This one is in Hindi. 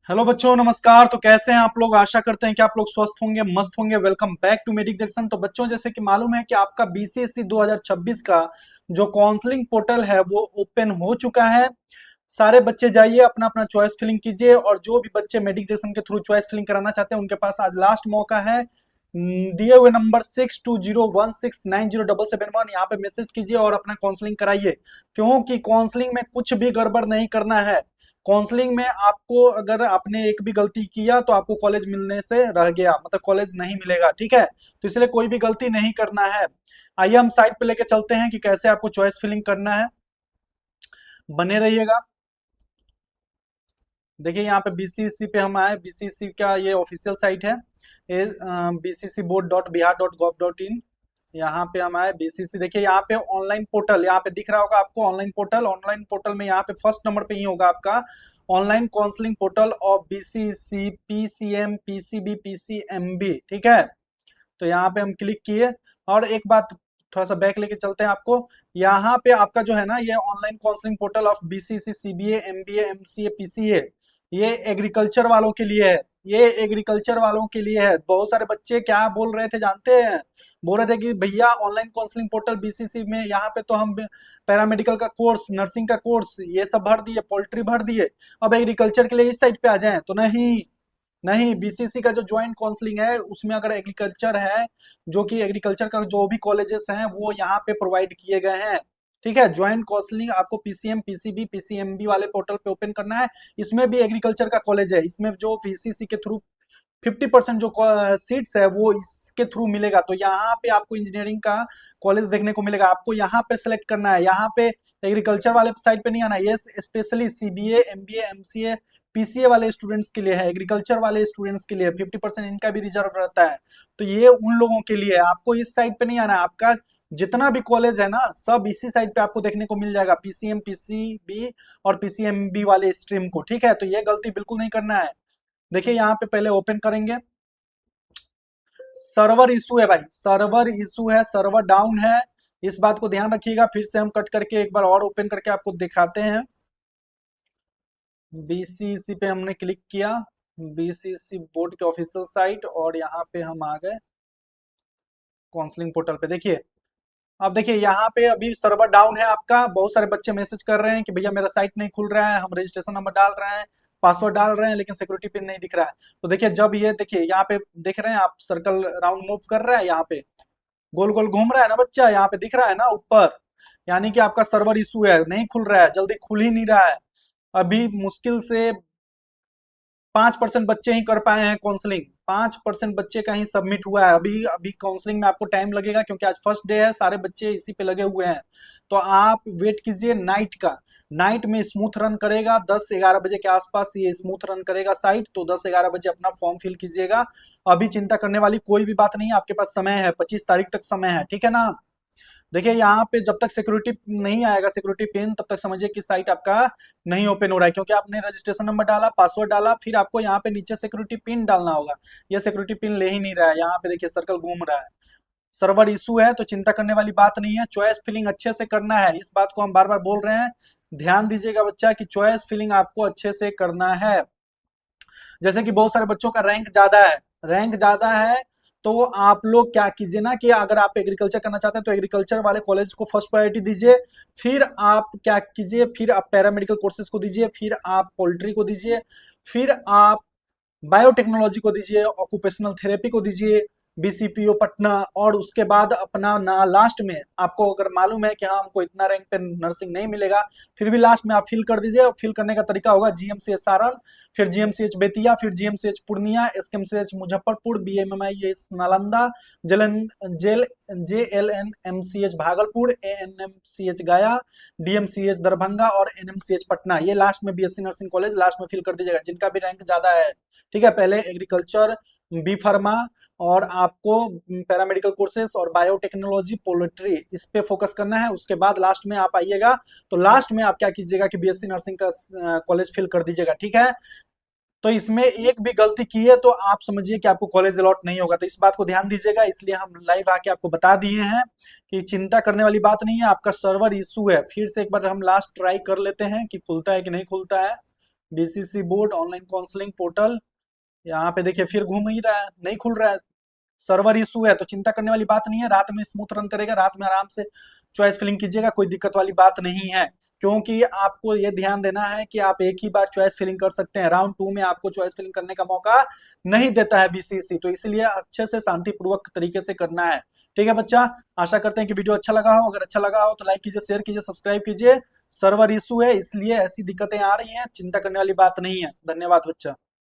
हेलो बच्चों, नमस्कार। तो कैसे हैं आप लोग? आशा करते हैं कि आप लोग स्वस्थ होंगे, मस्त होंगे। Welcome back to Medic Junction. तो बच्चों, जैसे कि मालूम है कि आपका बीसीएसई 2026 का जो काउंसलिंग पोर्टल है वो ओपन हो चुका है। सारे बच्चे जाइए, अपना अपना चॉइस फिलिंग कीजिए। और जो भी बच्चे मेडिक जंक्शन के थ्रू चॉइस फिलिंग कराना चाहते हैं उनके पास आज लास्ट मौका है। दिए हुए नंबर 6201690771 यहाँ पे मैसेज कीजिए और अपना काउंसलिंग कराइए, क्योंकि काउंसलिंग में कुछ भी गड़बड़ नहीं करना है। काउंसलिंग में आपको अगर आपने एक भी गलती किया तो आपको कॉलेज मिलने से रह गया, मतलब कॉलेज नहीं मिलेगा, ठीक है। तो इसलिए कोई भी गलती नहीं करना है। आइए हम साइट पे लेके चलते हैं कि कैसे आपको चॉइस फिलिंग करना है। बने रहिएगा। देखिए यहाँ पे बीसीसी पे हम आए। बीसीसी का ये ऑफिशियल साइट है, ये bccboard.bihar.gov.in। यहाँ पे हम आए बीसीसी। देखिए यहाँ पे ऑनलाइन पोर्टल यहाँ पे दिख रहा होगा आपको। ऑनलाइन पोर्टल, ऑनलाइन पोर्टल में यहाँ पे फर्स्ट नंबर पे ही होगा आपका online counselling portal of BCC PCM PCB PCMB, ठीक है। तो यहाँ पे हम क्लिक किए। और एक बात, थोड़ा सा बैक लेके चलते हैं आपको। यहाँ पे आपका जो है ना, ये online counselling portal of BCC CBA MBA MCA PCA, ये एग्रीकल्चर वालों के लिए है। ये एग्रीकल्चर वालों के लिए है। बहुत सारे बच्चे क्या बोल रहे थे जानते हैं? बोल रहे थे कि भैया ऑनलाइन काउंसलिंग पोर्टल बीसीसी में यहाँ पे तो हम पैरामेडिकल का कोर्स, नर्सिंग का कोर्स, ये सब भर दिए, पोल्ट्री भर दिए, अब एग्रीकल्चर के लिए इस साइड पे आ जाएं। तो नहीं, नहीं, बीसीसी का जो ज्वाइंट काउंसलिंग है उसमें अगर एग्रीकल्चर है, जो कि एग्रीकल्चर का जो भी कॉलेजेस हैं वो यहाँ पे प्रोवाइड किए गए हैं, ठीक है। ज्वाइंट काउंसलिंग आपको पीसीएम पीसीबी पीसीएमबी वाले पोर्टल पे ओपन करना है। इसमें भी एग्रीकल्चर का कॉलेज है। इसमें जो बीसीसी के थ्रू 50% जो सीट्स है वो इसके थ्रू मिलेगा। तो यहाँ पे आपको इंजीनियरिंग का कॉलेज देखने को मिलेगा। आपको यहाँ पे सेलेक्ट करना है। यहाँ पे एग्रीकल्चर वाले साइड पे नहीं आना है। ये specially CBA MBA MCA PCA वाले स्टूडेंट्स के लिए है। एग्रीकल्चर वाले स्टूडेंट्स के लिए 50% इनका भी रिजर्व रहता है। तो ये उन लोगों के लिए है। आपको इस साइड पे नहीं आना है। आपका जितना भी कॉलेज है ना, सब इसी साइड पे आपको देखने को मिल जाएगा, पीसीएम पीसीबी और पीसीएमबी वाले स्ट्रीम को, ठीक है। तो ये गलती बिल्कुल नहीं करना है। देखिए यहाँ पे पहले ओपन करेंगे। सर्वर इशू है भाई, सर्वर इशू है, सर्वर डाउन है। इस बात को ध्यान रखिएगा। फिर से हम कट करके एक बार और ओपन करके आपको दिखाते हैं। बीसीसी पे हमने क्लिक किया, बीसीसी बोर्ड के ऑफिशियल साइट, और यहाँ पे हम आ गए काउंसलिंग पोर्टल पे। देखिए, अब देखिए यहाँ पे अभी सर्वर डाउन है आपका। बहुत सारे बच्चे मैसेज कर रहे हैं कि भैया मेरा साइट नहीं खुल रहा है, हम रजिस्ट्रेशन नंबर डाल रहे हैं, पासवर्ड डाल रहे हैं, लेकिन सिक्योरिटी पिन नहीं दिख रहा है। तो देखिए, जब ये देखिए यहाँ पे देख रहे हैं आप, सर्कल राउंड मूव कर रहा है, यहाँ पे गोल गोल घूम रहा है ना बच्चा, यहाँ पे दिख रहा है ना ऊपर, यानी कि आपका सर्वर इशू है, नहीं खुल रहा है, जल्दी खुल ही नहीं रहा है। अभी मुश्किल से 5% बच्चे ही कर पाए हैं काउंसलिंग। 5% बच्चे का ही सबमिट हुआ है। अभी अभी काउंसलिंग में आपको टाइम लगेगा, क्योंकि आज फर्स्ट डे है, सारे बच्चे इसी पे लगे हुए हैं। तो आप वेट कीजिए नाइट का। नाइट में स्मूथ रन करेगा, 10-11 बजे के आसपास ये स्मूथ रन करेगा साइट। तो 10-11 बजे अपना फॉर्म फिल कीजिएगा। अभी चिंता करने वाली कोई भी बात नहीं है, आपके पास समय है, 25 तारीख तक समय है, ठीक है ना। देखिए यहाँ पे जब तक सिक्योरिटी नहीं आएगा, सिक्योरिटी पिन, तब तक समझिए कि साइट आपका नहीं ओपन हो रहा है, क्योंकि आपने रजिस्ट्रेशन नंबर डाला, पासवर्ड डाला, फिर आपको यहाँ पे नीचे सिक्योरिटी पिन डालना होगा। ये सिक्योरिटी पिन ले ही नहीं रहा है। यहाँ पे देखिए सर्कल घूम रहा है। सर्वर इशू है, तो चिंता करने वाली बात नहीं है। चॉइस फिलिंग अच्छे से करना है, इस बात को हम बार बार बोल रहे हैं। ध्यान दीजिएगा बच्चा कि चॉइस फिलिंग आपको अच्छे से करना है। जैसे कि बहुत सारे बच्चों का रैंक ज्यादा है, रैंक ज्यादा है, तो आप लोग क्या कीजिए ना, कि अगर आप एग्रीकल्चर करना चाहते हैं तो एग्रीकल्चर वाले कॉलेज को फर्स्ट प्रायोरिटी दीजिए। फिर आप क्या कीजिए, फिर आप पैरामेडिकल कोर्सेज को दीजिए, फिर आप पोल्ट्री को दीजिए, फिर आप बायोटेक्नोलॉजी को दीजिए, ऑक्यूपेशनल थेरेपी को दीजिए, बीसीपीओ पटना। और उसके बाद अपना ना लास्ट में आपको अगर मालूम है कि हाँ हमको इतना रैंक पे नर्सिंग नहीं मिलेगा, फिर भी लास्ट में आप फिल कर दीजिए। और फिल करने का तरीका होगा जीएमसीएच सारण, फिर जीएमसीएच बेतिया, फिर GMCH Purnia, SKMCH Muzaffarpur, BMMIS Nalanda, JLN जेल JLNMCH Bhagalpur, ANMCH Gaya, DMCH Darbhanga और एनएमसीएच पटना। ये लास्ट में बीएससी नर्सिंग कॉलेज लास्ट में फिल कर दीजिएगा, जिनका भी रैंक ज्यादा है, ठीक है। पहले एग्रीकल्चर, बी फार्मा, और आपको पैरामेडिकल कोर्सेज और बायोटेक्नोलॉजी पोल्ट्री, इस पे फोकस करना है। उसके बाद लास्ट में आप आइएगा, तो लास्ट में आप क्या कीजिएगा कि बीएससी नर्सिंग का कॉलेज फिल कर दीजिएगा, ठीक है। तो इसमें एक भी गलती की है तो आप समझिए कि आपको कॉलेज अलॉट नहीं होगा। तो इस बात को ध्यान दीजिएगा, इसलिए हम लाइव आके आपको बता दिए हैं कि चिंता करने वाली बात नहीं है। आपका सर्वर इशू है। फिर से एक बार हम लास्ट ट्राई कर लेते हैं कि खुलता है कि नहीं खुलता है। BCC board online counselling portal, यहाँ पे देखिए फिर घूम ही रहा है, नहीं खुल रहा है। सर्वर इशू है तो चिंता करने वाली बात नहीं है, रात में स्मूथ रन करेगा, रात में आराम से चॉइस फिलिंग कीजिएगा, कोई दिक्कत वाली बात नहीं है। क्योंकि आपको ये ध्यान देना है कि आप एक ही बार चॉइस फिलिंग कर सकते हैं, राउंड 2 में आपको चॉइस फिलिंग करने का मौका नहीं देता है बीसीसी, तो इसलिए अच्छे से शांतिपूर्वक तरीके से करना है। ठीक है बच्चा, आशा करते हैं कि वीडियो अच्छा लगा हो, अगर अच्छा लगा हो तो लाइक कीजिए, शेयर कीजिए, सब्सक्राइब कीजिए। सर्वर इशू है इसलिए ऐसी दिक्कतें आ रही हैं, चिंता करने वाली बात नहीं है। धन्यवाद बच्चा।